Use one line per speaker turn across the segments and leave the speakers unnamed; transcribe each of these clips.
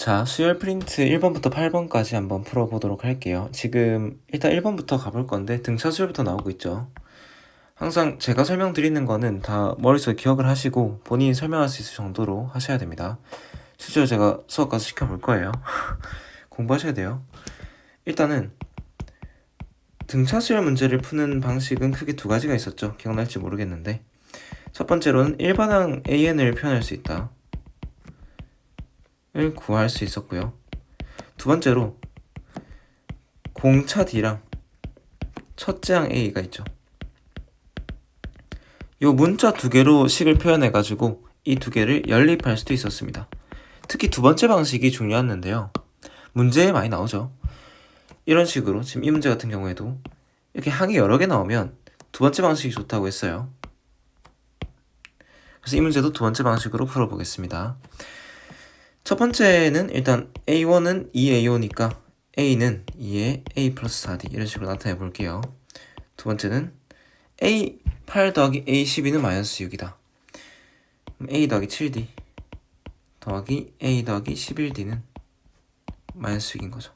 자, 수열 프린트 1번부터 8번까지 한번 풀어보도록 할게요. 지금 일단 1번부터 가볼 건데 등차 수열부터 나오고 있죠. 항상 제가 설명드리는 거는 다 머릿속에 기억을 하시고 본인이 설명할 수 있을 정도로 하셔야 됩니다. 실제로 제가 수업 가서 시켜볼 거예요. 공부하셔야 돼요. 일단은 등차 수열 문제를 푸는 방식은 크게 두 가지가 있었죠. 기억날지 모르겠는데 첫 번째로는 일반항 AN을 표현할 수 있다 을 구할 수 있었고요. 두 번째로 공차 D랑 첫째 항 A가 있죠. 요 문자 두 개로 식을 표현해가지고 이 두 개를 연립할 수도 있었습니다. 특히 두 번째 방식이 중요했는데요. 문제에 많이 나오죠. 이런 식으로 지금 이 문제 같은 경우에도 이렇게 항이 여러 개 나오면 두 번째 방식이 좋다고 했어요. 그래서 이 문제도 두 번째 방식으로 풀어보겠습니다. 첫 번째는 일단 A1은 2A5니까 A는 2에 A 플러스 4D 이런 식으로 나타내 볼게요. 두 번째는 A8 더하기 A12는 마이너스 6이다. A 더하기 7D 더하기 A 더하기 11D는 마이너스 6인 거죠.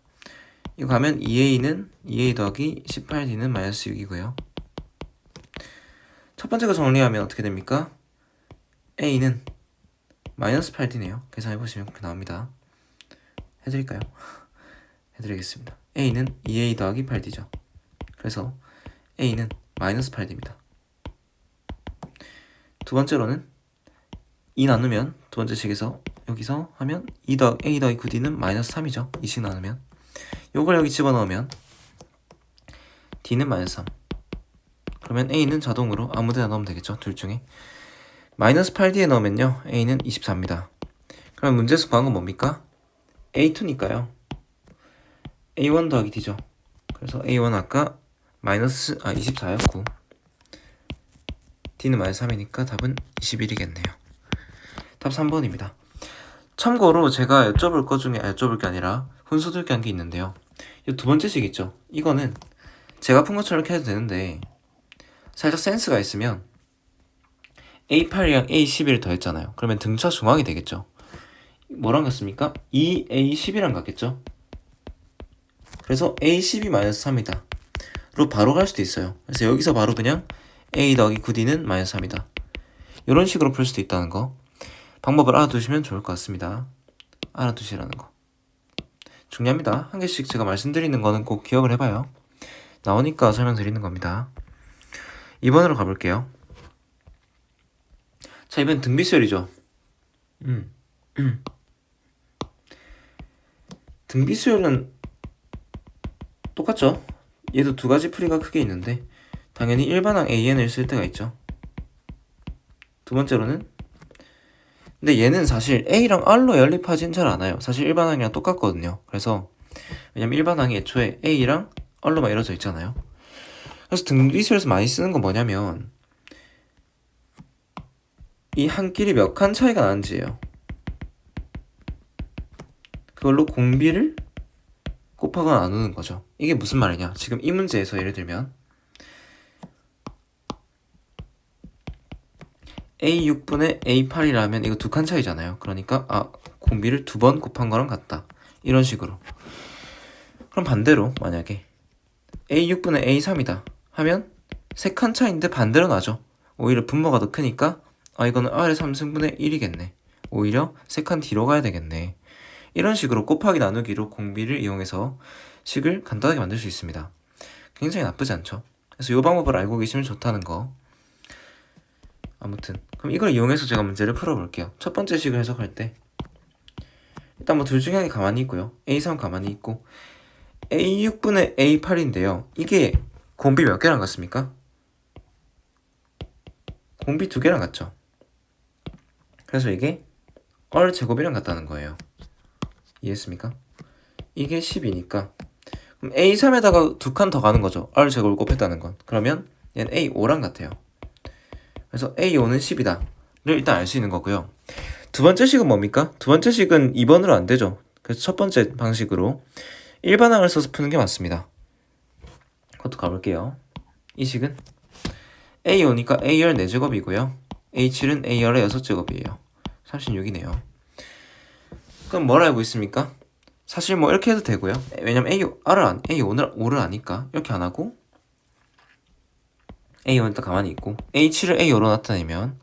이거 가면 2A는 2A 더하기 18D는 마이너스 6이고요. 첫 번째 거 정리하면 어떻게 됩니까? A는 마이너스 8D네요. 계산해보시면 그렇게 나옵니다. 해드릴까요? 해드리겠습니다. A는 2A 더하기 8D죠. 그래서 A는 마이너스 8D입니다. 두 번째로는 2 나누면 두 번째 식에서 여기서 하면 A 더하기 9D는 마이너스 3이죠. 2씩 나누면 요걸 여기 집어넣으면 D는 마이너스 3. 그러면 A는 자동으로 아무데나 넣으면 되겠죠. 둘 중에 마이너스 8D에 넣으면요 A는 24입니다. 그럼 문제에서 구한 건 뭡니까? A2니까요 A1 더하기 D죠. 그래서 A1 아까 마이너스 24였고 D는 마이너스 3이니까 답은 21이겠네요. 답 3번입니다. 참고로 제가 여쭤볼 것 중에 여쭤볼 게 아니라 훈수 둘게 한 게 있는데요. 이 두 번째 식 있죠. 이거는 제가 푼 것처럼 이렇게 해도 되는데 살짝 센스가 있으면 A8이랑 A11을 더했잖아요. 그러면 등차 중앙이 되겠죠. 뭐랑 같습니까? 2A12랑 같겠죠. 그래서 A12-3이다 로 바로 갈 수도 있어요. 그래서 여기서 바로 그냥 A 더하기 9D는 마이너스 3이다 이런 식으로 풀 수도 있다는 거 방법을 알아두시면 좋을 것 같습니다. 알아두시라는 거 중요합니다. 한 개씩 제가 말씀드리는 거는 꼭 기억을 해봐요. 나오니까 설명드리는 겁니다. 2번으로 가볼게요. 자, 이번 등비수열이죠. 등비수열은 똑같죠? 얘도 두 가지 풀이가 크게 있는데 당연히 일반항 AN을 쓸 때가 있죠. 두 번째로는 근데 얘는 사실 A랑 R로 연립하진 잘 않아요. 사실 일반항이랑 똑같거든요. 그래서 왜냐면 일반항이 애초에 A랑 R로만 이루어져 있잖아요. 그래서 등비수열에서 많이 쓰는 건 뭐냐면 이 항끼리 몇 칸 차이가 나는지예요. 그걸로 공비를 곱하거나 나누는 거죠. 이게 무슨 말이냐? 지금 이 문제에서 예를 들면 A6분의 A8이라면 이거 두 칸 차이잖아요. 그러니까 공비를 두 번 곱한 거랑 같다. 이런 식으로. 그럼 반대로 만약에 A6분의 A3이다 하면 세 칸 차이인데 반대로 나죠. 오히려 분모가 더 크니까 이거는 R의 3승분의 1이겠네. 오히려 세 칸 뒤로 가야 되겠네. 이런 식으로 곱하기 나누기로 공비를 이용해서 식을 간단하게 만들 수 있습니다. 굉장히 나쁘지 않죠. 그래서 이 방법을 알고 계시면 좋다는 거. 아무튼 그럼 이걸 이용해서 제가 문제를 풀어볼게요. 첫 번째 식을 해석할 때 일단 뭐 둘 중에 하나 가만히 있고요. A3 가만히 있고 A6분의 A8인데요. 이게 공비 몇 개랑 같습니까? 공비 두 개랑 같죠. 그래서 이게 R 제곱이랑 같다는 거예요. 이해했습니까? 이게 10이니까 그럼 A3에다가 두 칸 더 가는 거죠. R 제곱을 곱했다는 건. 그러면 얘는 A5랑 같아요. 그래서 A5는 10이다 를 일단 알 수 있는 거고요. 두 번째 식은 뭡니까? 두 번째 식은 2번으로 안 되죠. 그래서 첫 번째 방식으로 일반항을 써서 푸는 게 맞습니다. 그것도 가볼게요. 이 식은 A5니까 A열 4제곱이고요. A7은 A열의 6제곱이에요. 36이네요. 그럼 뭘 알고 있습니까? 사실 뭐 이렇게 해도 되고요. 왜냐면 A5를 아니까 이렇게 안 하고 A5는 딱 가만히 있고 H7을 A5로 나타내면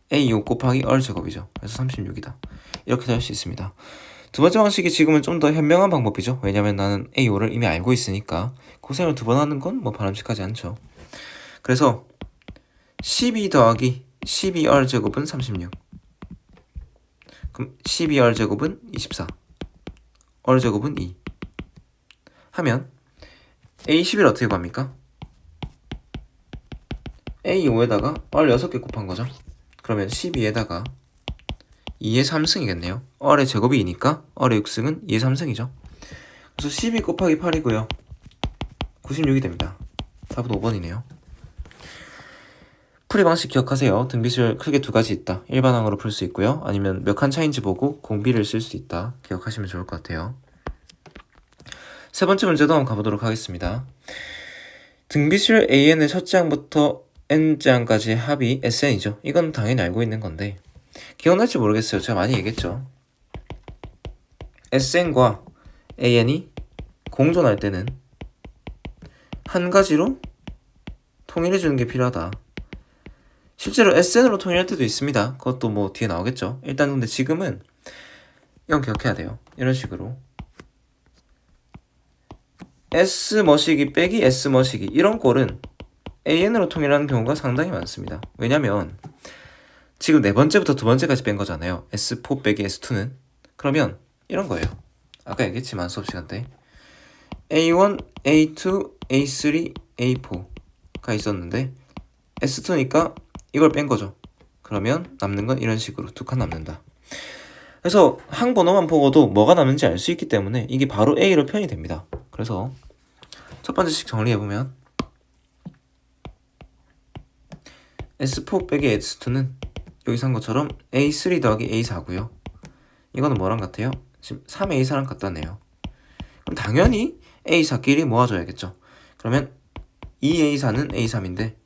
A5 곱하기 얼 제곱이죠. 그래서 36이다. 이렇게도 할 수 있습니다. 두 번째 방식이 지금은 좀 더 현명한 방법이죠. 왜냐면 나는 A5를 이미 알고 있으니까 고생을 두 번 하는 건 뭐 바람직하지 않죠. 그래서 12 더하기 12R 제곱은 36. 그럼 12R 제곱은 24. R 제곱은 2. 하면 A11 어떻게 구합니까? A5에다가 R 6개 곱한 거죠. 그러면 12에다가 2의 3승이겠네요. R의 제곱이 2니까 R의 6승은 2의 3승이죠. 그래서 12 곱하기 8이고요. 96이 됩니다. 답은 5번이네요. 풀이 방식 기억하세요. 등비술 크게 두 가지 있다. 일반항으로 풀 수 있고요. 아니면 몇 칸 차인지 보고 공비를 쓸 수 있다. 기억하시면 좋을 것 같아요. 세 번째 문제도 한번 가보도록 하겠습니다. 등비술 AN의 첫째 항부터 n째 항까지의 합이 SN이죠. 이건 당연히 알고 있는 건데 기억날지 모르겠어요. 제가 많이 얘기했죠. SN과 AN이 공존할 때는 한 가지로 통일해주는 게 필요하다. 실제로 SN으로 통일할 때도 있습니다. 그것도 뭐 뒤에 나오겠죠. 일단 근데 지금은 이건 기억해야 돼요. 이런 식으로 S 머시기 빼기 S 머시기 이런 꼴은 AN으로 통일하는 경우가 상당히 많습니다. 왜냐면 지금 네 번째부터 두 번째까지 뺀 거잖아요. S4 빼기 S2는. 그러면 이런 거예요. 아까 얘기했지만 수업 시간 때 A1, A2, A3, A4가 있었는데 S2니까 이걸 뺀 거죠. 그러면 남는 건 이런 식으로 두 칸 남는다. 그래서 항 번호만 보고도 뭐가 남는지 알 수 있기 때문에 이게 바로 A로 표현이 됩니다. 그래서 첫 번째씩 정리해보면 S4 빼기 S2는 여기서 한 것처럼 A3 더하기 A4고요. 이거는 뭐랑 같아요? 지금 3A4랑 같다네요. 그럼 당연히 A4끼리 모아줘야겠죠. 그러면 2A4는 A3인데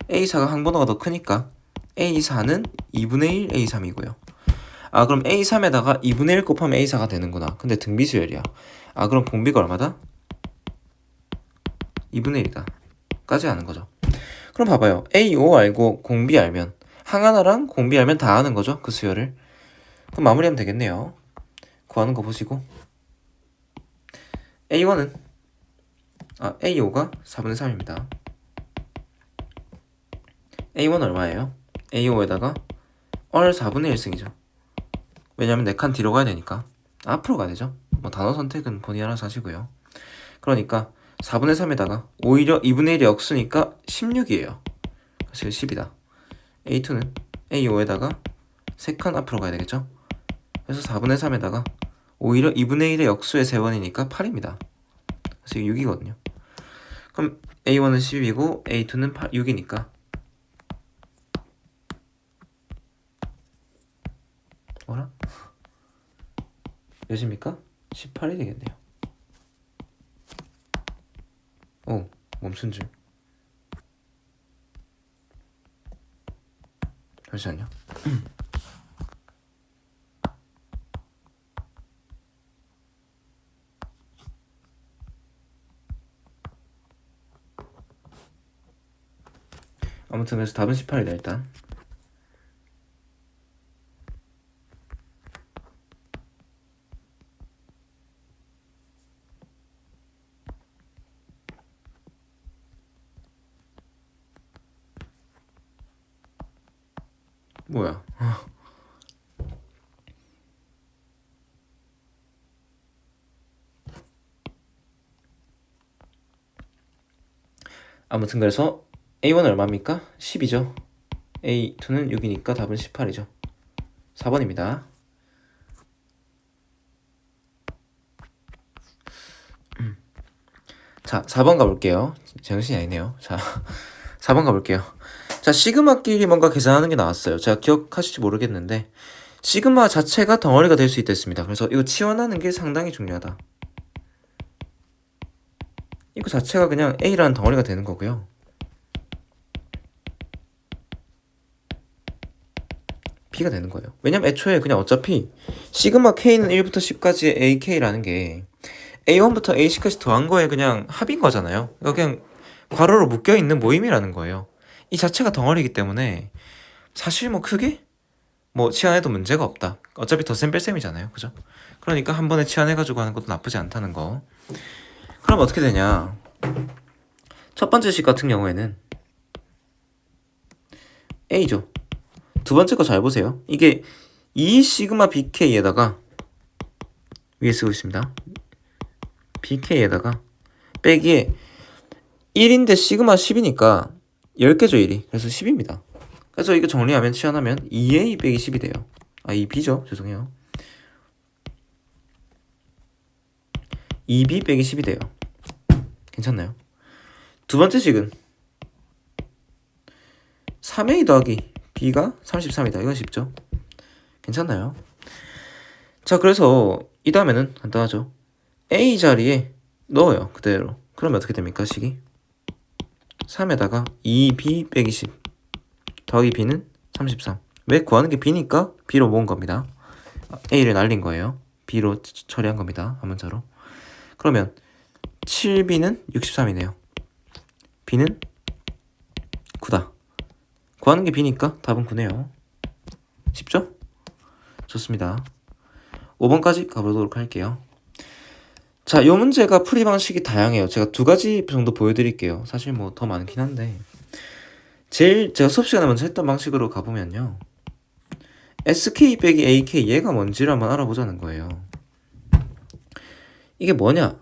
A4가 항번호가 더 크니까 A4는 2분의 1 A3이고요. 아 그럼 A3에다가 2분의 1 곱하면 A4가 되는구나. 근데 등비수열이야. 아 그럼 공비가 얼마다? 2분의 1이다. 까지 아는 거죠. 그럼 봐봐요. A5 알고 공비 알면 항 하나랑 공비 알면 다 아는 거죠. 그 수열을. 그럼 마무리하면 되겠네요. 구하는 거 보시고 A5가 4분의 3입니다. A1 얼마예요? A5에다가 얼 4분의 1승이죠. 왜냐면 4칸 뒤로 가야 되니까 앞으로 가야 되죠. 뭐 단어 선택은 본인이 알아서 하시고요. 그러니까 4분의 3에다가 오히려 2분의 1이 역수니까 16이에요. 그래서 10이다. A2는 A5에다가 3칸 앞으로 가야 되겠죠. 그래서 4분의 3에다가 오히려 2분의 1의 역수의 3번이니까 8입니다. 그래서 6이거든요. 그럼 A1은 10이고 A2는 6이니까 뭐라? 몇입니까? 18이 되겠네요. 오, 멈춘 줄. 잠시만요. 아무튼 그래서 답은 18이다 일단. 뭐야? 아무튼 그래서 A1은 얼마입니까? 10이죠. A2는 6이니까 답은 18이죠. 4번입니다. 자, 4번 가볼게요. 정신이 아니네요. 자, 4번 가볼게요. 자, 시그마끼리 뭔가 계산하는 게 나왔어요. 제가 기억하실지 모르겠는데 시그마 자체가 덩어리가 될 수 있다 했습니다. 그래서 이거 치환하는 게 상당히 중요하다. 이거 자체가 그냥 A라는 덩어리가 되는 거고요. B가 되는 거예요. 왜냐면 애초에 그냥 어차피 시그마 K는 1부터 10까지의 AK라는 게 A1부터 A10까지 더한 거에 그냥 합인 거잖아요. 그러니까 그냥 괄호로 묶여있는 모임이라는 거예요. 이 자체가 덩어리이기 때문에 사실 뭐 크게 뭐 치환해도 문제가 없다. 어차피 덧셈 뺄셈이잖아요. 그죠? 그러니까 한 번에 치환해가지고 하는 것도 나쁘지 않다는 거. 그럼 어떻게 되냐? 첫 번째 식 같은 경우에는 A죠. 두 번째 거 잘 보세요. 이게 2 시그마 BK에다가 위에 쓰고 있습니다. BK에다가 빼기에 1인데 시그마 10이니까 10개죠 1이. 그래서 10입니다. 그래서 이거 정리하면 치환하면 2A 빼기 10이 돼요. 아 2B죠. 죄송해요. 2B 빼기 10이 돼요. 괜찮나요? 두 번째 식은 3A 더하기 B가 33이다. 이건 쉽죠? 괜찮나요? 자, 그래서 이 다음에는 간단하죠. A 자리에 넣어요. 그대로. 그러면 어떻게 됩니까? 식이 3에다가 2B 빼기 10 더하기 B는 33. 왜? 구하는 게 B니까 B로 모은 겁니다. A를 날린 거예요. B로 처리한 겁니다. 한 문자로. 그러면 7B는 63이네요. B는 9다. 구하는 게 B니까 답은 9네요. 쉽죠? 좋습니다. 5번까지 가보도록 할게요. 자, 이 문제가 풀이 방식이 다양해요. 제가 두 가지 정도 보여드릴게요. 사실 뭐 더 많긴 한데 제가 수업 시간에 먼저 했던 방식으로 가보면요. SK 빼기 AK 얘가 뭔지를 한번 알아보자는 거예요. 이게 뭐냐?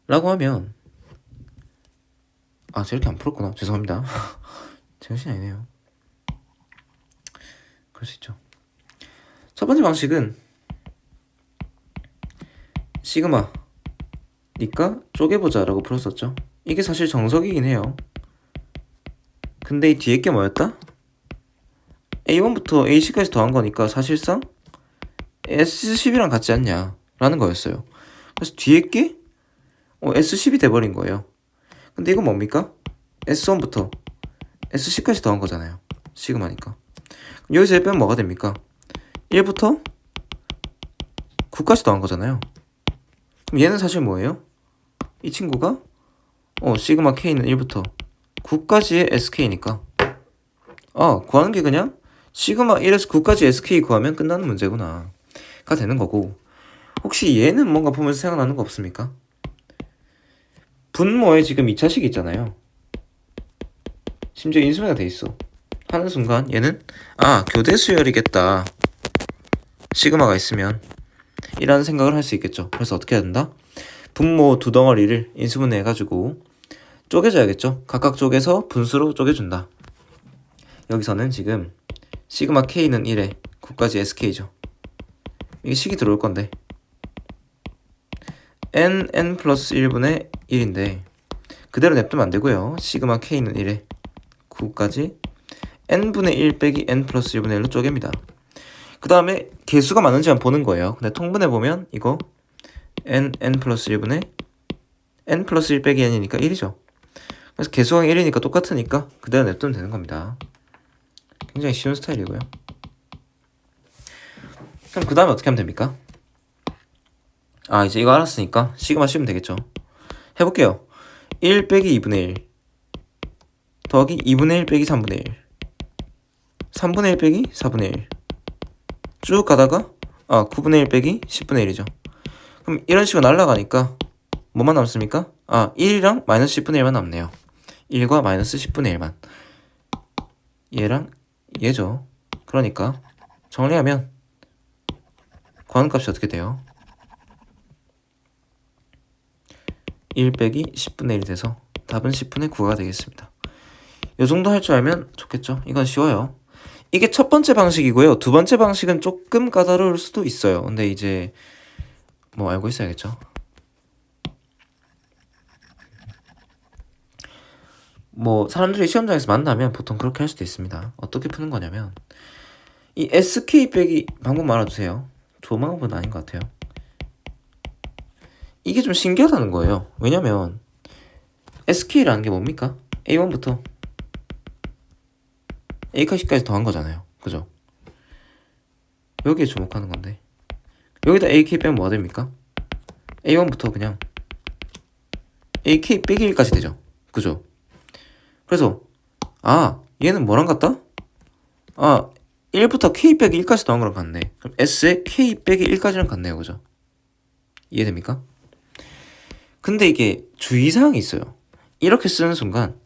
라고 하면 제가 이렇게 안 풀었구나. 죄송합니다. 정신이 아니네요. 그럴 수 있죠. 첫 번째 방식은 시그마 니까 쪼개보자 라고 풀었었죠. 이게 사실 정석이긴 해요. 근데 이 뒤에 게 뭐였다? A1부터 A10까지 더한 거니까 사실상 S10이랑 같지 않냐 라는 거였어요. 그래서 뒤에 게 S10이 돼버린 거예요. 근데 이건 뭡니까? S1부터 S10까지 더한 거잖아요. 시그마니까. 그럼 여기서 1 빼면 뭐가 됩니까? 1부터 9까지 더한 거잖아요. 그럼 얘는 사실 뭐예요? 이 친구가 시그마 K는 1부터 9까지의 SK니까 구하는 게 그냥 시그마 1에서 9까지 SK 구하면 끝나는 문제구나 가 되는 거고, 혹시 얘는 뭔가 보면서 생각나는 거 없습니까? 분모에 지금 2차식이 있잖아요. 심지어 인수분해가 돼 있어. 하는 순간 얘는 교대 수열이겠다. 시그마가 있으면 이라는 생각을 할 수 있겠죠. 그래서 어떻게 해야 된다? 분모 두 덩어리를 인수분해 해가지고 쪼개줘야겠죠. 각각 쪼개서 분수로 쪼개준다. 여기서는 지금 시그마 K는 1에 9까지 SK죠. 이게 식이 들어올 건데 n 플러스 1분의 1인데 그대로 냅두면 안 되고요. 시그마 K는 1에 9까지 n분의 1 빼기 n 플러스 1분의 1로 쪼갭니다. 그 다음에 개수가 많은지만 보는 거예요. 근데 통분해 보면 이거 n 플러스 1분의 n 플러스 1 빼기 n이니까 1이죠. 그래서 개수가 1이니까 똑같으니까 그대로 냅두면 되는 겁니다. 굉장히 쉬운 스타일이고요. 그럼 그 다음에 어떻게 하면 됩니까? 이제 이거 알았으니까 시그마 씌우면 되겠죠. 해볼게요. 1 빼기 2분의 1 더하기 2분의 1 빼기 3분의 1 3분의 1 빼기 4분의 1 쭉 가다가 9분의 1 빼기 10분의 1이죠. 그럼 이런 식으로 날아가니까 뭐만 남습니까? 1이랑 마이너스 10분의 1만 남네요. 1과 마이너스 10분의 1만. 얘랑 얘죠. 그러니까 정리하면 구하는 값이 어떻게 돼요? 1 빼기 10분의 1이 돼서 답은 10분의 9가 되겠습니다. 이 정도 할 줄 알면 좋겠죠. 이건 쉬워요. 이게 첫 번째 방식이고요. 두 번째 방식은 조금 까다로울 수도 있어요. 근데 이제 뭐 알고 있어야겠죠. 뭐 사람들이 시험장에서 만나면 보통 그렇게 할 수도 있습니다. 어떻게 푸는 거냐면 이 SK 빼기 방법 알아두세요. 좋은 방법은 아닌 것 같아요. 이게 좀 신기하다는 거예요. 왜냐면 SK라는 게 뭡니까? A1부터 A까지까지 더한 거잖아요. 그죠? 여기에 주목하는 건데 여기다 AK 빼면 뭐가 됩니까? A1부터 그냥 AK 빼기 1까지 되죠. 그죠? 그래서 얘는 뭐랑 같다? 1부터 K 빼기 1까지 더한 거랑 같네. 그럼 S에 K 빼기 1까지랑 같네요. 그죠? 이해됩니까? 근데 이게 주의사항이 있어요. 이렇게 쓰는 순간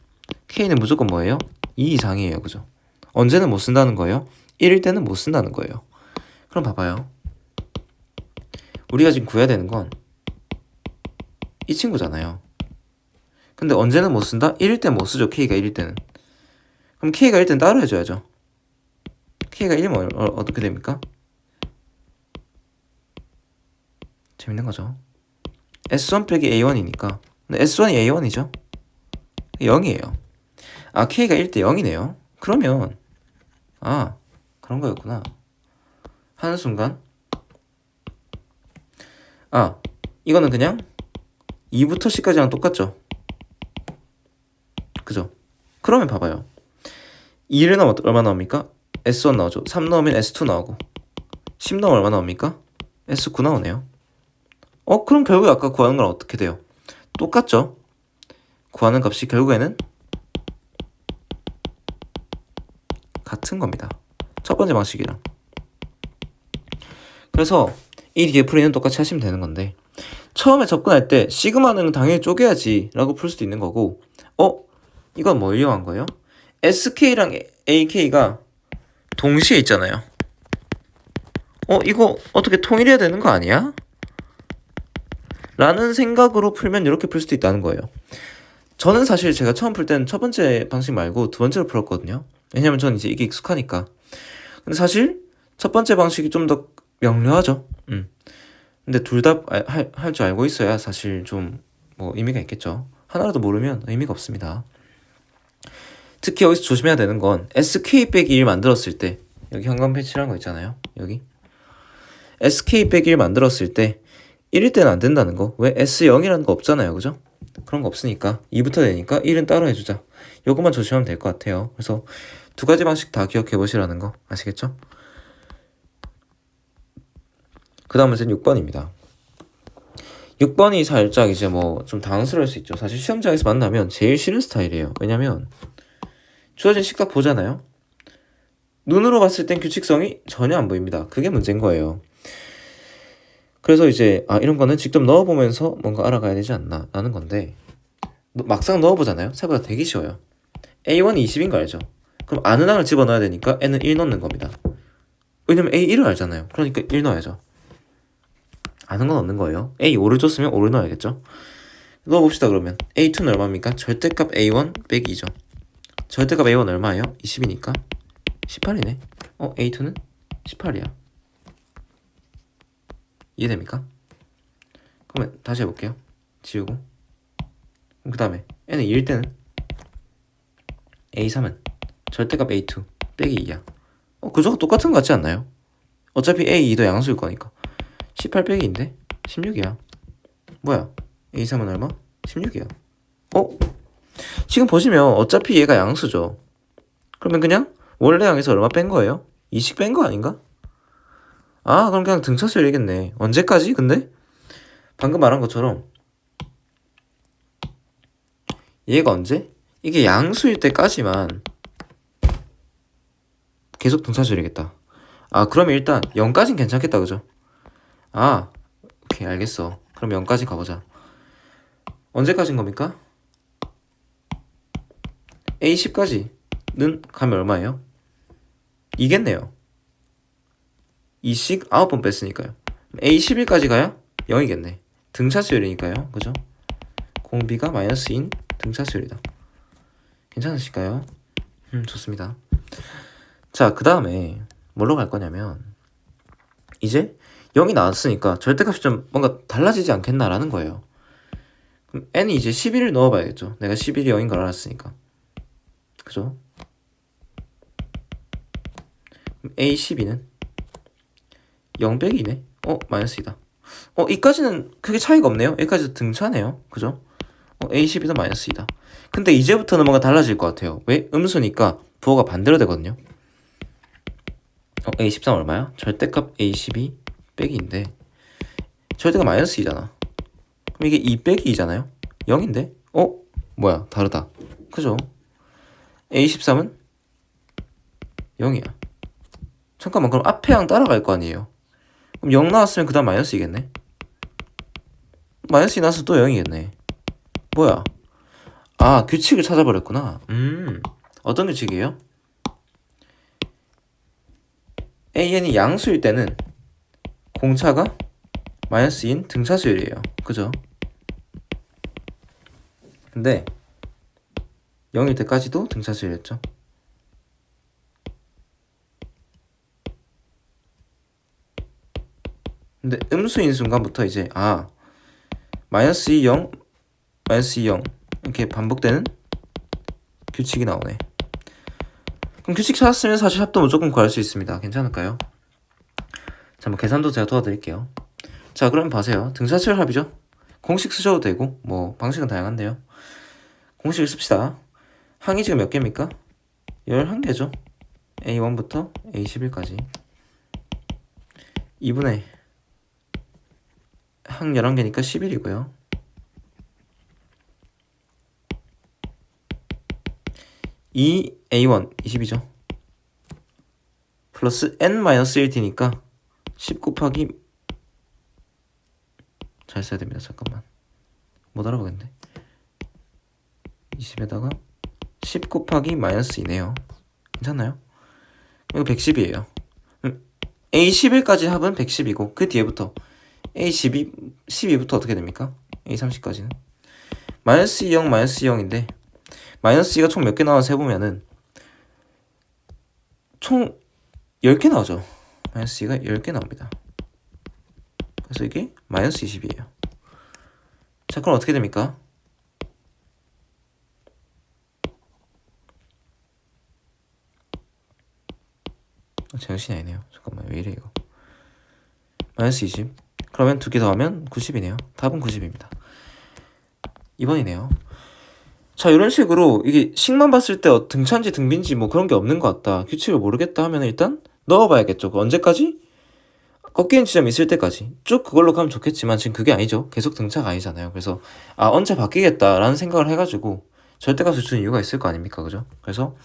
K는 무조건 뭐예요? 2 이상이에요. 그죠? 언제는 못 쓴다는 거예요? 1일 때는 못 쓴다는 거예요. 그럼 봐봐요. 우리가 지금 구해야 되는 건 이 친구잖아요. 근데 언제는 못 쓴다? 1일 때는 못 쓰죠. K가 1일 때는. 그럼 K가 1일 때는 따로 해줘야죠. K가 1이면 어떻게 됩니까? 재밌는 거죠. S1 빼기 A1이니까. 근데 S1이 A1이죠. 0이에요. K가 1대 0이네요. 그러면 그런 거였구나 하는 순간 이거는 그냥 2부터 10까지랑 똑같죠. 그죠? 그러면 봐봐요. 2를 넣으면 얼마 나옵니까? S1 나오죠. 3 넣으면 S2 나오고 10 넣으면 얼마 나옵니까? S9 나오네요. 그럼 결국에 아까 구하는 건 어떻게 돼요? 똑같죠? 구하는 값이 결국에는 같은 겁니다. 첫 번째 방식이랑. 그래서 이 뒤에 풀이는 똑같이 하시면 되는 건데, 처음에 접근할 때 시그마는 당연히 쪼개야지 라고 풀 수도 있는 거고, 이건 뭐 이용한 거예요? SK랑 AK가 동시에 있잖아요. 이거 어떻게 통일해야 되는 거 아니야? 라는 생각으로 풀면 이렇게 풀 수도 있다는 거예요. 저는 사실 제가 처음 풀 때는 첫 번째 방식 말고 두 번째로 풀었거든요. 왜냐면 저는 이제 이게 익숙하니까. 근데 사실 첫 번째 방식이 좀 더 명료하죠. 근데 둘 다 할 줄 알고 있어야 사실 좀 뭐 의미가 있겠죠. 하나라도 모르면 의미가 없습니다. 특히 여기서 조심해야 되는 건 SK 빼기 1 만들었을 때, 여기 현관 패치라는 거 있잖아요. 여기 SK 빼기 1 만들었을 때 1일 때는 안 된다는 거. 왜? S0이라는 거 없잖아요. 그죠? 그런 거 없으니까 2부터 되니까 1은 따로 해주자. 요것만 조심하면 될 것 같아요. 그래서 두 가지 방식 다 기억해 보시라는 거 아시겠죠? 그 다음 문제는 6번입니다. 6번이 살짝 이제 뭐 좀 당황스러울 수 있죠. 사실 시험장에서 만나면 제일 싫은 스타일이에요. 왜냐면 주어진 식탁 보잖아요. 눈으로 봤을 땐 규칙성이 전혀 안 보입니다. 그게 문제인 거예요. 그래서 이제 이런 거는 직접 넣어보면서 뭔가 알아가야 되지 않나 라는 건데, 막상 넣어보잖아요. 생각보다 되게 쉬워요. A1이 20인 거 알죠? 그럼 아는 항을 집어넣어야 되니까 N은 1 넣는 겁니다. 왜냐면 A1을 알잖아요. 그러니까 1 넣어야죠. 아는 건 없는 거예요. A5를 줬으면 5를 넣어야겠죠. 넣어봅시다. 그러면 A2는 얼마입니까? 절대값 A1 빼기 2죠. 절대값 A1 얼마예요? 20이니까 18이네. A2는 18이야. 이해됩니까? 그러면 다시 해볼게요. 지우고. 그 다음에 N은 2일 때는 A3은 절대값 A2 빼기 2야. 그저가 똑같은 거 같지 않나요? 어차피 A2도 양수일 거니까 18 빼기 2인데 16이야. 뭐야? A3은 얼마? 16이야. 지금 보시면 어차피 얘가 양수죠. 그러면 그냥 원래 양에서 얼마 뺀 거예요? 20 뺀 거 아닌가? 그럼 그냥 등차수열이겠네. 언제까지? 근데 방금 말한 것처럼 얘가 언제? 이게 양수일 때까지만 계속 등차수열이겠다. 그러면 일단 0까지는 괜찮겠다. 그죠? 오케이 알겠어. 그럼 0까지 가보자. 언제까지인 겁니까? A10까지는 가면 얼마예요? 이겠네요. 2씩 9번 뺐으니까요. A11까지 가야 0이겠네. 등차수열이니까요. 그죠? 공비가 마이너스인 등차수열이다. 괜찮으실까요? 좋습니다. 자, 그 다음에 뭘로 갈 거냐면, 이제 0이 나왔으니까 절대값이 좀 뭔가 달라지지 않겠나라는 거예요. 그럼 n이 이제 11을 넣어봐야겠죠. 내가 11이 0인 걸 알았으니까. 그죠? 그럼 A12는 0 빼기 2네? 마이너스 2다. 이까지는 크게 차이가 없네요. 여기까지도 등차네요. 그죠? A12도 마이너스 2다. 근데 이제부터는 뭔가 달라질 것 같아요. 왜? 음수니까 부호가 반대로 되거든요. A13 얼마야? 절대값 A12 빼기인데 절대가 마이너스 2잖아. 그럼 이게 2 빼기 2잖아요. 0인데? 뭐야 다르다. 그죠? A13은 0이야. 잠깐만, 그럼 앞에 항 따라갈 거 아니에요. 그럼 0 나왔으면 그 다음 마이너스 2겠네. 마이너스 2 나와서 또 0이겠네. 뭐야? 아, 규칙을 찾아버렸구나. 어떤 규칙이에요? AN이 양수일 때는 공차가 마이너스 2인 등차수열이에요. 그죠? 근데 0일 때까지도 등차수열이었죠. 근데 음수인 순간부터 이제 마이너스 2, 0, 마이너스 2, 0 이렇게 반복되는 규칙이 나오네. 그럼 규칙 찾았으면 사실 합도 무조건 구할 수 있습니다. 괜찮을까요? 자, 뭐 계산도 제가 도와드릴게요. 자, 그럼 봐세요. 등차수열 합이죠? 공식 쓰셔도 되고 뭐 방식은 다양한데요. 공식을 씁시다. 항이 지금 몇 개입니까? 11개죠. A1부터 A11까지 2분의 항 11개니까 11이고요. 2A1 20이죠. 플러스 N-1D니까 10 곱하기 잘 써야 됩니다. 잠깐만. 못 알아보겠네. 20에다가 10 곱하기 마이너스 2네요. 괜찮나요? 이거 110이에요. A11까지 합은 110이고 그 뒤에부터 A12, 12부터 어떻게 됩니까? A30까지는 마이너스 2, 0, 마이너스 0인데 마이너스 2가 총 몇 개 나와서 해보면은 총 10개 나오죠. 마이너스 2가 10개 나옵니다. 그래서 이게 마이너스 20이에요. 자, 그럼 어떻게 됩니까? 정신이 아니네요. 잠깐만, 왜 이래 이거. 마이너스 20. 그러면 두 개 더하면 90이네요. 답은 90입니다. 2번이네요. 자, 이런 식으로 이게 식만 봤을 때 등차인지 등비인지 뭐 그런 게 없는 것 같다, 규칙을 모르겠다 하면 일단 넣어봐야겠죠. 언제까지? 꺾이는 지점이 있을 때까지 쭉 그걸로 가면 좋겠지만 지금 그게 아니죠. 계속 등차가 아니잖아요. 그래서 언제 바뀌겠다라는 생각을 해가지고 절대값을 주는 이유가 있을 거 아닙니까? 그죠? 그래서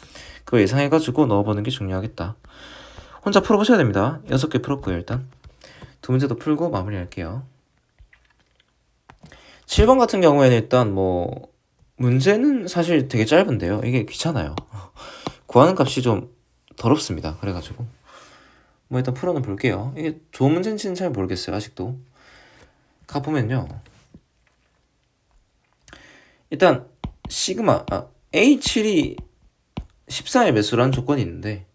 그걸 예상해가지고 넣어보는 게 중요하겠다. 혼자 풀어보셔야 됩니다. 6개 풀었고요. 일단 두 문제도 풀고 마무리할게요. 7번 같은 경우에는 일단 뭐 문제는 사실 되게 짧은데요. 이게 귀찮아요. 구하는 값이 좀 더럽습니다. 그래가지고 뭐 일단 풀어는 볼게요. 이게 좋은 문제인지는 잘 모르겠어요. 아직도 가보면요, 일단 시그마 A7이 14의 매수라는 조건이 있는데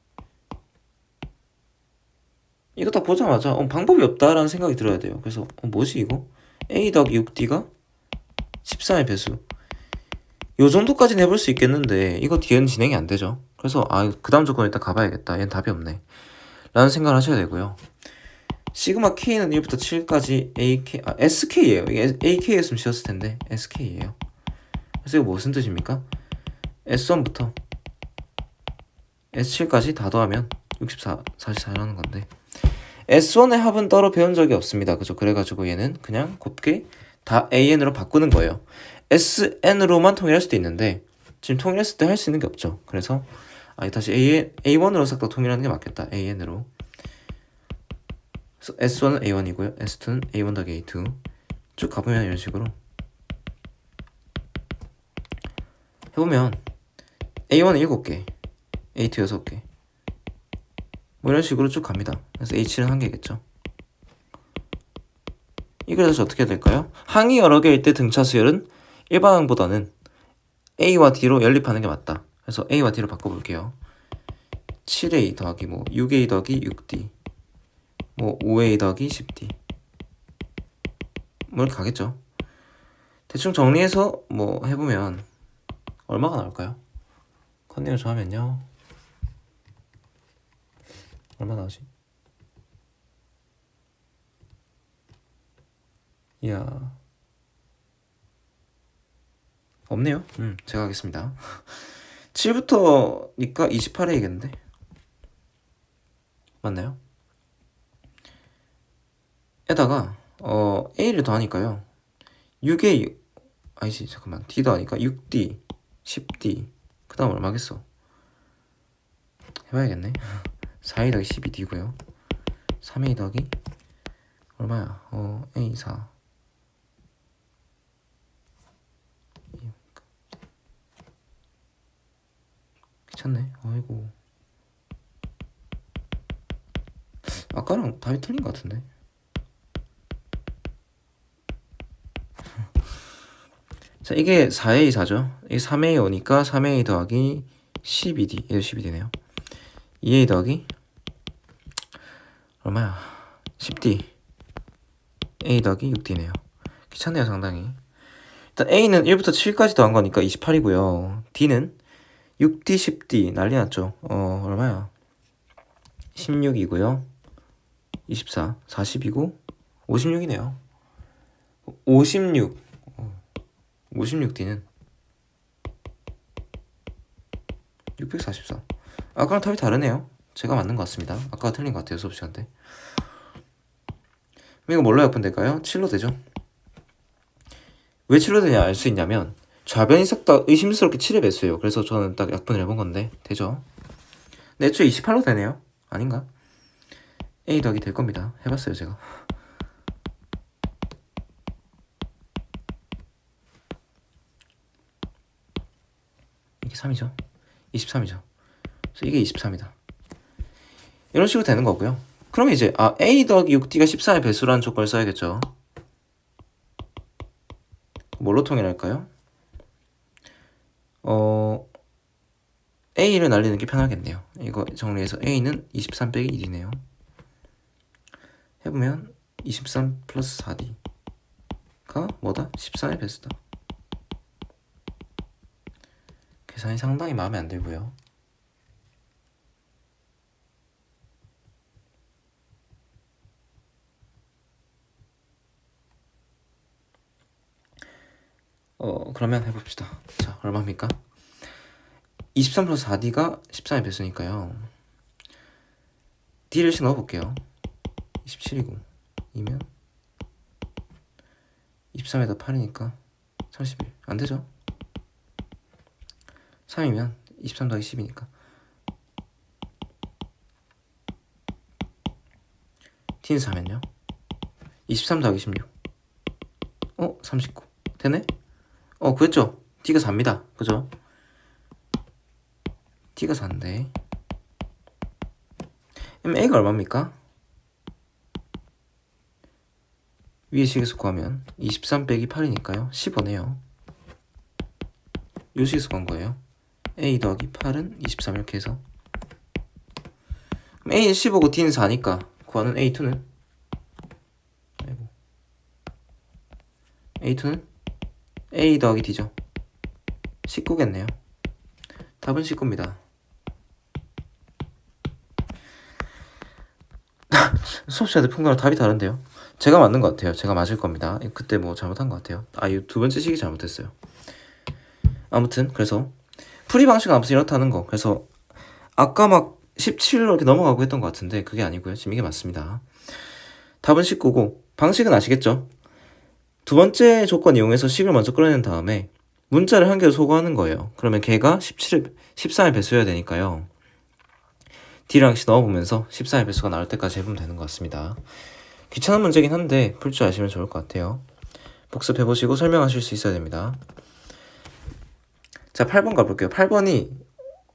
이거 딱 보자마자 방법이 없다라는 생각이 들어야 돼요. 그래서 뭐지 이거? A 더하기 6D가 14의 배수, 요 정도까지는 해볼 수 있겠는데 이거 뒤에는 진행이 안 되죠. 그래서 그 다음 조건 일단 가봐야겠다. 얘는 답이 없네 라는 생각을 하셔야 되고요. 시그마 K는 1부터 7까지 SK예요. 이게 AK였으면 지었을 텐데 SK예요. 그래서 이거 무슨 뜻입니까? S1부터 S7까지 다 더하면 64, 44라는 건데 S1의 합은 따로 배운 적이 없습니다. 그죠? 그래가지고 얘는 그냥 곱게 다 AN으로 바꾸는 거예요. SN으로만 통일할 수도 있는데 지금 통일했을 때 할 수 있는 게 없죠. 그래서 다시 A1으로 싹 다 통일하는 게 맞겠다. AN으로. 그래서 S1은 A1이고요. S2는 A1 더하기 A2 쭉 가보면 이런 식으로 해보면 A1은 7개, A2 6개 뭐 이런 식으로 쭉 갑니다. 그래서 H는 1개겠죠. 이걸 다시 어떻게 해야 될까요? 항이 여러 개일 때 등차 수열은 일반 항보다는 A와 D로 연립하는 게 맞다. 그래서 A와 D로 바꿔볼게요. 7A 더하기 6A 더하기 6D 5A 더하기 10D 이렇게 가겠죠. 대충 정리해서 해보면 얼마가 나올까요? 컨닝을 좋아하면요 얼마 나오지? 이야, 없네요. 제가 하겠습니다. 7부터니까 28A겠는데 맞나요? 에다가 A를 더하니까요. 6A 아니지 잠깐만 D 더하니까 6D 10D 그 다음 얼마겠어? 해봐야겠네. 4A 더하기 12D고요 3A 더하기 얼마야? A 4 귀찮네. 아이고 아까랑 답이 틀린 것 같은데. 자 이게 4A 4죠. 이게 3A 오니까 3A 더하기 12D 얘도 12D네요. 2A 더하기 얼마야? 10D A 더하기 6D네요. 귀찮네요 상당히. 일단 A는 1부터 7까지 더한 거니까 28이고요. D는 6D 10D 난리 났죠. 얼마야? 16이고요 24 40이고 56이네요. 56 56D는 644. 아까랑 답이 다르네요. 제가 맞는 것 같습니다. 아까가 틀린 것 같아요. 수업시간 때. 이거 뭘로 약분될까요? 7로 되죠. 왜 7로 되냐 알 수 있냐면 좌변이 싹 다 의심스럽게 7의 배수예요. 그래서 저는 딱 약분을 해본 건데 되죠. 근데 애초에 28로 되네요. 아닌가? A 더하기 될 겁니다. 해봤어요 제가. 이게 3이죠. 23이죠. 그래서 이게 23이다. 이런 식으로 되는 거고요. 그럼 이제 A 더하기 6D가 14의 배수라는 조건을 써야겠죠. 뭘로 통일할까요? A를 날리는 게 편하겠네요. 이거 정리해서 A는 23 빼기 1이네요. 해보면 23 플러스 4D가 뭐다? 14의 배수다. 계산이 상당히 마음에 안 들고요. 그러면 해봅시다. 자, 얼마입니까? 23 플러스 4D가 14의 배수니까요. D를 씩 넣어볼게요. 27이고 2면 23에다 8이니까 31. 안되죠? 3이면 23 더하기 10이니까 D는 4면요 23 더하기 16 39 되네? 그랬죠? D가 4입니다. 그죠? D가 4인데 그럼 A가 얼마입니까? 위에 식에서 구하면 23 빼기 8이니까요 15네요. 요 식에서 구한 거예요. A 더하기 8은 23 이렇게 해서 그럼 A는 15고 D는 4니까 구하는 A2는 A2는 A 더하기 D죠. 19겠네요. 답은 19입니다. 수업 시간에 푼 거랑 답이 다른데요. 제가 맞는 것 같아요. 제가 맞을 겁니다. 그때 뭐 잘못한 것 같아요. 이 두 번째 식이 잘못했어요. 아무튼 그래서 풀이 방식은 아무튼 이렇다는 거. 그래서 아까 막 17로 이렇게 넘어가고 했던 것 같은데 그게 아니고요. 지금 이게 맞습니다. 답은 19고 방식은 아시겠죠? 두 번째 조건 이용해서 식을 먼저 끌어낸 다음에 문자를 한 개로 소거하는 거예요. 그러면 걔가 14의 배수여야 되니까요. D랑 C 넣어보면서 14의 배수가 나올 때까지 해보면 되는 것 같습니다. 귀찮은 문제긴 한데 풀 줄 아시면 좋을 것 같아요. 복습해보시고 설명하실 수 있어야 됩니다. 자, 8번 가볼게요. 8번이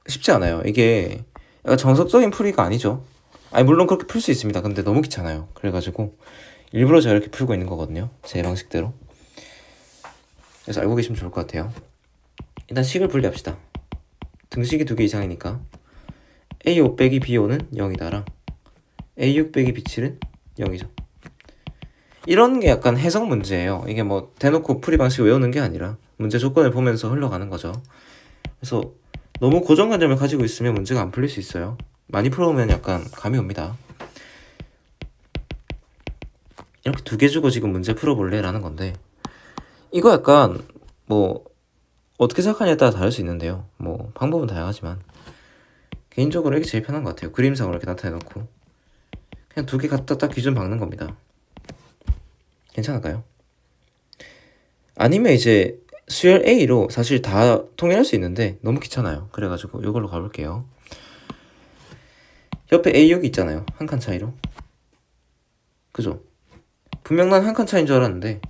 쉽지 않아요. 이게 약간 정석적인 풀이가 아니죠. 물론 그렇게 풀 수 있습니다. 근데 너무 귀찮아요. 그래가지고 일부러 제가 이렇게 풀고 있는 거거든요. 제 방식대로. 그래서 알고 계시면 좋을 것 같아요. 일단 식을 분리합시다. 등식이 2개 이상이니까 A5 빼기 B5는 0이다랑 A6 빼기 B7은 0이죠. 이런 게 약간 해석 문제예요. 이게 뭐 대놓고 풀이 방식 외우는 게 아니라 문제 조건을 보면서 흘러가는 거죠. 그래서 너무 고정관념을 가지고 있으면 문제가 안 풀릴 수 있어요. 많이 풀어오면 약간 감이 옵니다. 이렇게 2개 주고 지금 문제 풀어볼래? 라는 건데 이거 약간 뭐 어떻게 생각하냐에 따라 다를 수 있는데요. 뭐 방법은 다양하지만 개인적으로 이게 제일 편한 것 같아요. 그림상으로 이렇게 나타내놓고 그냥 2개 갖다 딱 기준 박는 겁니다. 괜찮을까요? 아니면 이제 수열 A로 사실 다 통일할 수 있는데 너무 귀찮아요. 그래가지고 이걸로 가볼게요. 옆에 A6이 있잖아요. 한 칸 차이로. 그죠? 분명 난 한 칸 차이인 줄 알았는데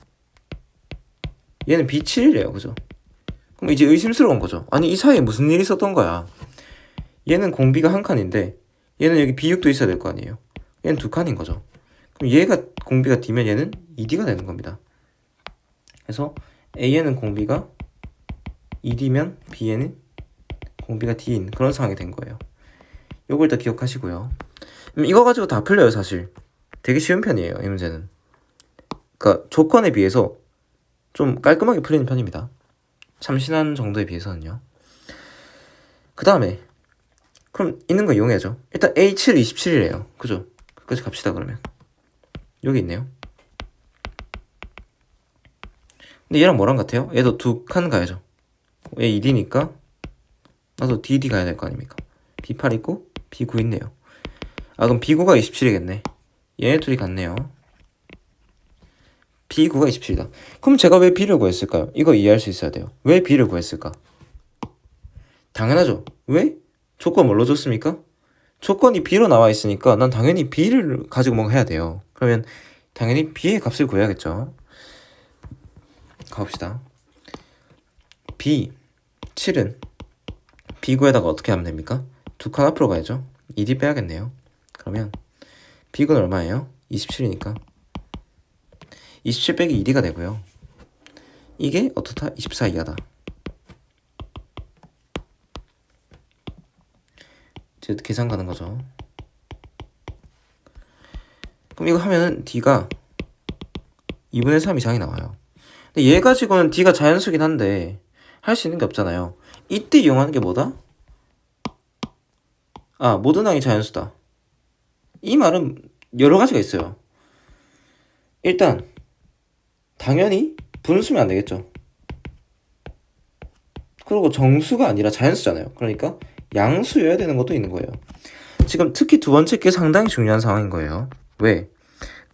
얘는 B7이래요. 그죠? 그럼 이제 의심스러운 거죠. 아니 이 사이에 무슨 일이 있었던 거야. 얘는 공비가 한 칸인데 얘는 여기 B6도 있어야 될 거 아니에요. 얘는 두 칸인 거죠. 그럼 얘가 공비가 D면 얘는 2D가 되는 겁니다. 그래서 A에는 공비가 2D면 B에는 공비가 D인 그런 상황이 된 거예요. 요걸 일단 기억하시고요. 이거 가지고 다 풀려요. 사실 되게 쉬운 편이에요. 이 문제는. 그러니까 조건에 비해서 좀 깔끔하게 풀리는 편입니다. 참신한 정도에 비해서는요. 그 다음에 그럼 있는 거 이용해야죠. 일단 A7 27이래요. 그죠? 끝까지 갑시다. 그러면 여기 있네요. 근데 얘랑 뭐랑 같아요? 얘도 두 칸 가야죠. 얘 1이니까 나도 DD 가야 될 거 아닙니까? B8 있고 B9 있네요. 아 그럼 B9가 27이겠네. 얘네 둘이 같네요. B9가 27이다. 그럼 제가 왜 B를 구했을까요? 이거 이해할 수 있어야 돼요. 왜 B를 구했을까? 당연하죠. 왜? 조건 뭘로 줬습니까? 조건이 B로 나와 있으니까 난 당연히 B를 가지고 뭔가 해야 돼요. 그러면 당연히 B의 값을 구해야겠죠. 가봅시다. B7은 B9에다가 어떻게 하면 됩니까? 두 칸 앞으로 가야죠. 2D 빼야겠네요. 그러면 B9는 얼마예요? 27이니까 27 빼기 2D가 되고요. 이게 어떻다? 24 이하다. 이제 계산 가는 거죠. 그럼 이거 하면은 D가 2분의 3 이상이 나와요. 근데 얘 가지고는 D가 자연수긴 한데 할 수 있는 게 없잖아요. 이때 이용하는 게 뭐다? 아, 모든 항이 자연수다. 이 말은 여러 가지가 있어요. 일단 당연히 분수면 안 되겠죠. 그리고 정수가 아니라 자연수잖아요. 그러니까 양수여야 되는 것도 있는 거예요. 지금 특히 두 번째 게 상당히 중요한 상황인 거예요. 왜?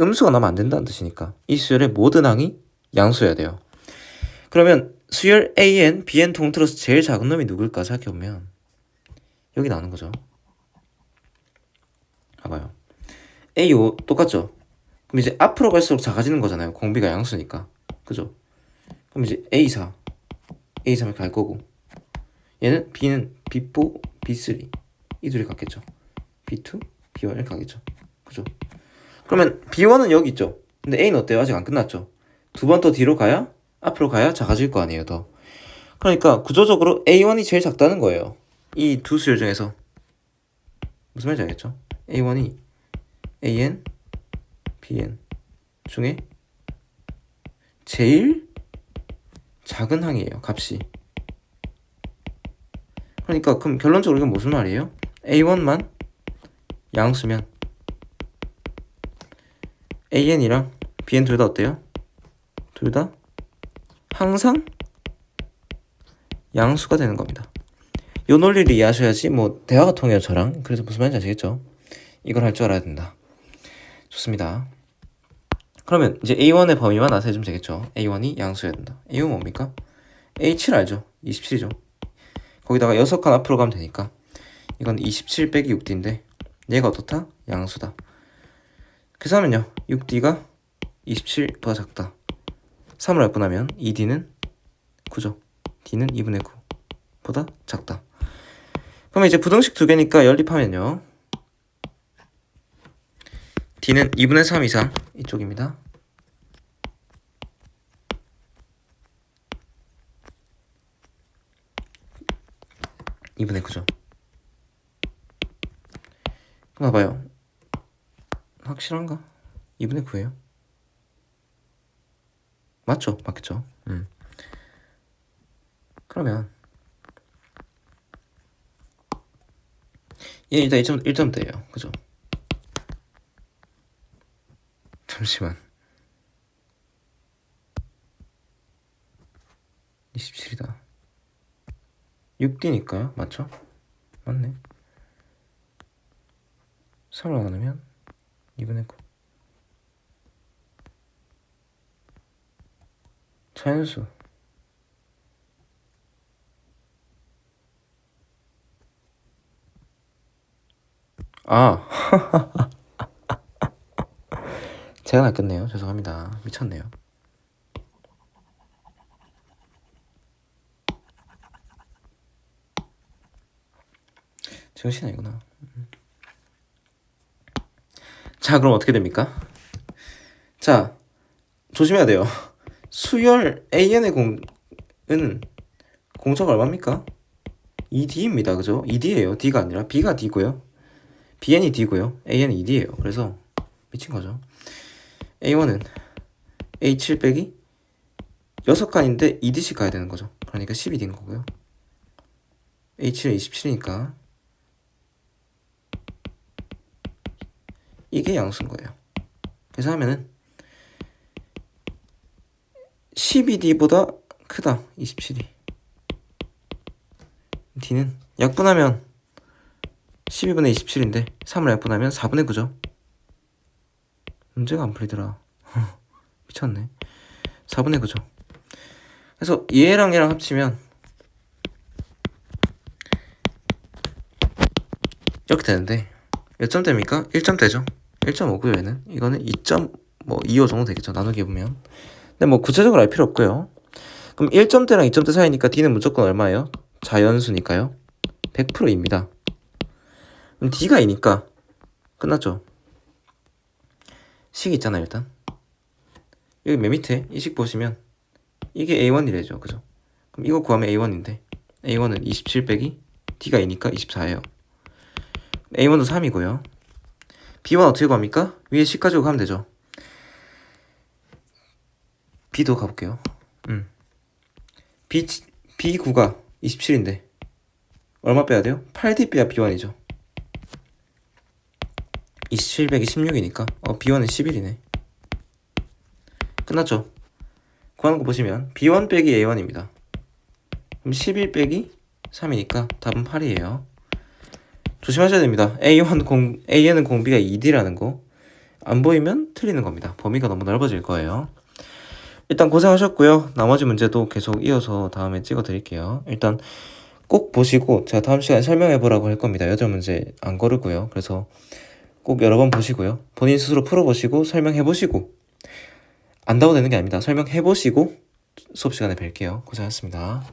음수가 나면 안 된다는 뜻이니까. 이 수열의 모든 항이 양수여야 돼요. 그러면 수열 AN, BN 통틀어서 제일 작은 놈이 누굴까 생각해보면 여기 나오는 거죠. 봐봐요. A5 똑같죠? 그럼 이제 앞으로 갈수록 작아지는 거잖아요. 공비가 양수니까. 그죠? 그럼 이제 A4, A3을 갈 거고 얘는 B는 B4, B3 이 둘이 같겠죠. B2, B1 이렇게 가겠죠. 그죠? 그러면 B1은 여기 있죠. 근데 A는 어때요? 아직 안 끝났죠. 두 번 더 뒤로 가야 앞으로 가야 작아질 거 아니에요. 더. 그러니까 구조적으로 A1이 제일 작다는 거예요. 이 두 수열 중에서. 무슨 말인지 알겠죠? A1이 AN, BN 중에 제일 작은 항이에요. 값이. 그러니까 그럼 결론적으로 이건 무슨 말이에요? A1만 양수면 AN이랑 BN 둘 다 어때요? 둘 다 항상 양수가 되는 겁니다. 요 논리를 이해하셔야지 뭐 대화가 통해요 저랑. 그래서 무슨 말인지 아시겠죠? 이걸 할 줄 알아야 된다. 좋습니다. 그러면 이제 A1의 범위만 아세요 좀 되겠죠? A1이 양수여야 된다. A1 뭡니까? A7 알죠? 27이죠. 거기다가 6칸 앞으로 가면 되니까 이건 27 빼기 6D인데 얘가 어떻다? 양수다. 그래서 하면요 6D가 27보다 작다. 3을 할 거라면 2D는 9죠. D는 2분의 9보다 작다. 그러면 이제 부등식 두 개니까 연립하면요 D는 2분의 3 이상 이쪽입니다. (2분의 9죠) 그럼 봐봐요. 확실한가? 2분의 9예요. 맞죠? 맞겠죠? 그러면 얘 일단 1점대예요. 그죠? 잠시만. 27이다. 6D니까요. 맞죠? 맞네. 3을 나누면 2분의 9. 자연수. 아. 제가 낚였네요. 죄송합니다. 미쳤네요. 정신 아니구나. 자, 그럼 어떻게 됩니까? 자, 조심해야 돼요. 수열 AN의 공은 공차가 얼마입니까? 2D입니다. 그죠? 2D예요. D가 아니라 B가 D고요. BN이 D고요. AN이 2D예요. 그래서 미친 거죠. A1은 A7 빼기 6칸인데 2D씩 가야 되는 거죠. 그러니까 12D인 거고요. A7은 27이니까 이게 양수인 거예요. 그래서 하면은 12D보다 크다. 27이. D는 약분하면 12분의 27인데 3을 약분하면 4분의 9죠. 문제가 안 풀리더라. 미쳤네. 4분의 9죠. 그래서 얘랑 얘랑 합치면 이렇게 되는데 몇 점 됩니까? 1점 되죠. 1.5고요 얘는. 이거는 2.25 정도 되겠죠. 나누기 해보면. 근데 뭐 구체적으로 알 필요 없고요. 그럼 1점대랑 2점대 사이니까 D는 무조건 얼마예요? 자연수니까요. 100%입니다. 그럼 D가 2니까 끝났죠. 식 있잖아요 일단. 여기 맨 밑에 이 식 보시면 이게 A1이래죠. 그죠? 그럼 이거 구하면 A1인데 A1은 27 빼기 D가 2니까 24예요. A1도 3이고요. B1 어떻게 구합니까? 위에 식 가지고 가면 되죠. B도 가볼게요. B9가 27인데 얼마 빼야 돼요? 8D 빼야 B1이죠. 27 빼기 16이니까 B1은 11이네. 끝났죠? 구하는 거 보시면 B1 빼기 A1입니다. 그럼 11 빼기 3이니까 답은 8이에요. 조심하셔야 됩니다. A는 공비가 2D라는 거 안 보이면 틀리는 겁니다. 범위가 너무 넓어질 거예요. 일단 고생하셨고요. 나머지 문제도 계속 이어서 다음에 찍어 드릴게요. 일단 꼭 보시고 제가 다음 시간에 설명해 보라고 할 겁니다. 8문제 안 거르고요. 그래서 꼭 여러 번 보시고요. 본인 스스로 풀어보시고 설명해 보시고 안다고 되는 게 아닙니다. 설명해 보시고 수업 시간에 뵐게요. 고생하셨습니다.